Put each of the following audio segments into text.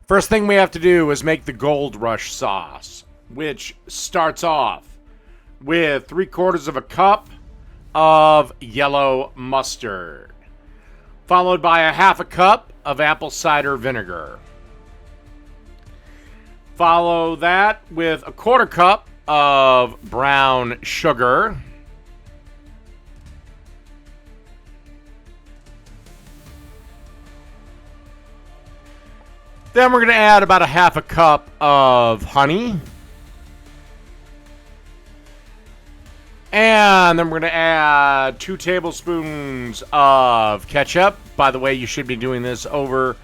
First thing we have to do is make the Gold Rush sauce, which starts off with 3/4 of a cup of yellow mustard, followed by a half a cup of apple cider vinegar. Follow that with a 1/4 cup of brown sugar. Then we're going to add about a half a cup of honey. And then we're going to add 2 tablespoons of ketchup. By the way, you should be doing this over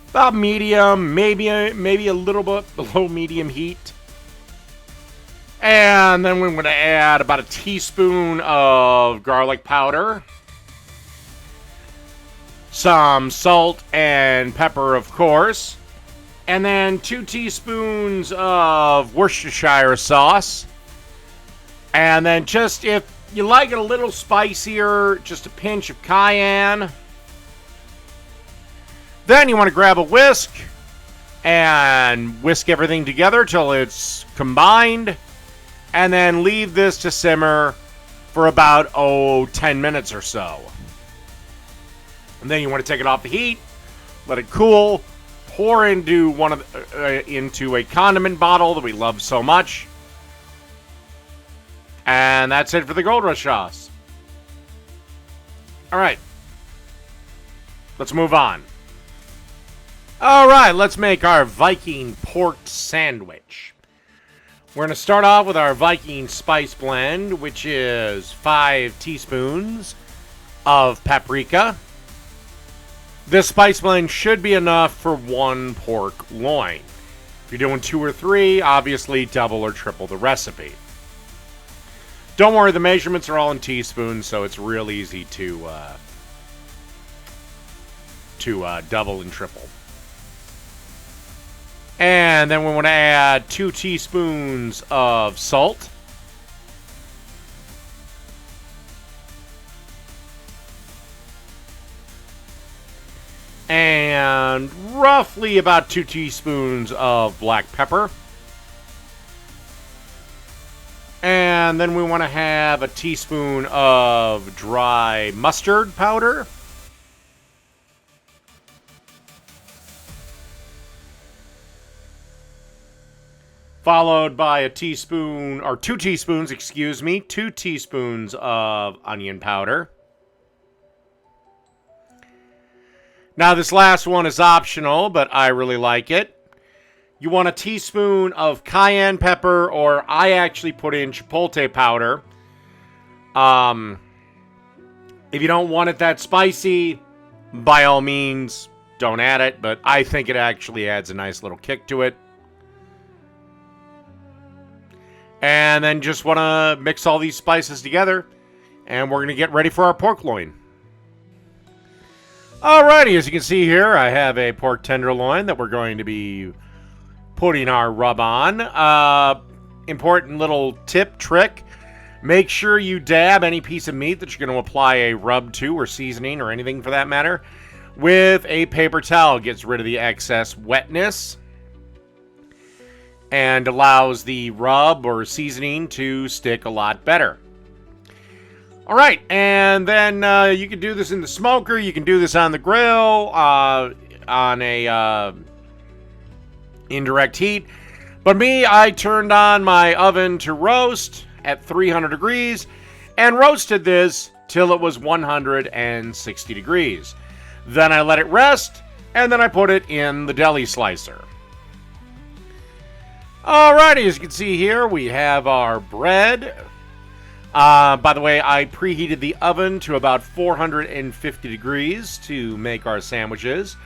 about medium, maybe a little bit below medium heat. And then we're going to add about a teaspoon of garlic powder. Some salt and pepper, of course. And then 2 teaspoons of Worcestershire sauce. And then just, if you like it a little spicier, just a pinch of cayenne. Then you want to grab a whisk and whisk everything together till it's combined. And then leave this to simmer for about, 10 minutes or so. And then you want to take it off the heat, let it cool, pour into into a condiment bottle that we love so much. And that's it for the Gold Rush sauce. All right. Let's move on. All right, let's make our Viking Pork Sandwich. We're going to start off with our Viking spice blend, which is 5 teaspoons of paprika. This spice blend should be enough for 1 pork loin. If you're doing 2 or 3, obviously double or triple the recipe. Don't worry, the measurements are all in teaspoons, so it's real easy to double and triple. And then we want to add 2 teaspoons of salt. And roughly about 2 teaspoons of black pepper. And then we want to have a teaspoon of dry mustard powder. Followed by a teaspoon, or 2 teaspoons, 2 teaspoons of onion powder. Now, this last one is optional, but I really like it. You want a teaspoon of cayenne pepper, or I actually put in chipotle powder. If you don't want it that spicy, by all means, don't add it, but I think it actually adds a nice little kick to it. And then just want to mix all these spices together, and we're going to get ready for our pork loin. Alrighty, as you can see here, I have a pork tenderloin that we're going to be putting our rub on. Important little trick. Make sure you dab any piece of meat that you're going to apply a rub to, or seasoning, or anything for that matter, with a paper towel. Gets rid of the excess wetness and allows the rub or seasoning to stick a lot better. All right, and then you can do this in the smoker. You can do this on the grill, on a indirect heat. But me, I turned on my oven to roast at 300 degrees and roasted this till it was 160 degrees. Then I let it rest, and then I put it in the deli slicer. Alrighty, as you can see here, we have our bread. By the way, I preheated the oven to about 450 degrees to make our sandwiches.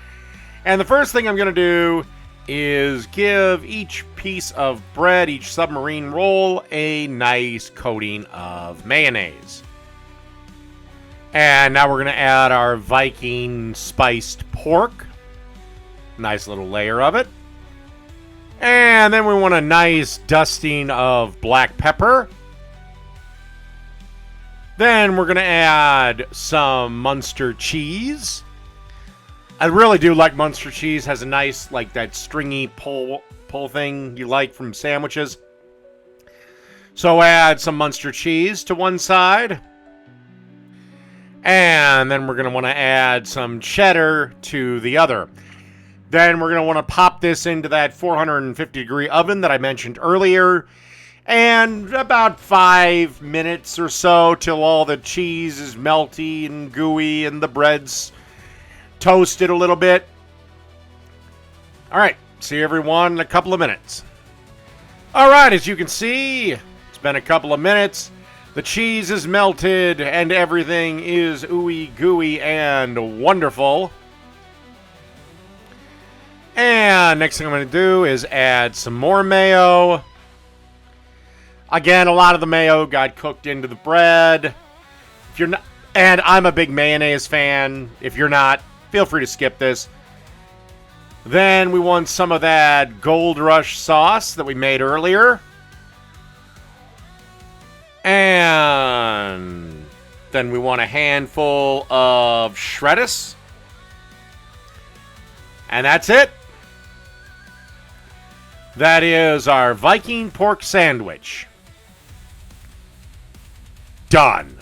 And the first thing I'm going to do is give each piece of bread, each submarine roll, a nice coating of mayonnaise. And now we're going to add our Viking spiced pork. Nice little layer of it. And then we want a nice dusting of black pepper. Then we're going to add some Munster cheese. I really do like Munster cheese. Has a nice, like, that stringy pull thing you like from sandwiches. So add some Munster cheese to one side. And then we're going to want to add some cheddar to the other. Then we're going to want to pop this into that 450-degree oven that I mentioned earlier. And about 5 minutes or so till all the cheese is melty and gooey and the bread's toasted a little bit. All right, see everyone in a couple of minutes. All right, as you can see, it's been a couple of minutes. The cheese is melted and everything is ooey gooey and wonderful. And next thing I'm going to do is add some more mayo. Again, a lot of the mayo got cooked into the bread. If you're not, and I'm a big mayonnaise fan. If you're not, feel free to skip this. Then we want some of that Gold Rush sauce that we made earlier. And then we want a handful of shreddis. And that's it. That is our Viking pork sandwich. Done.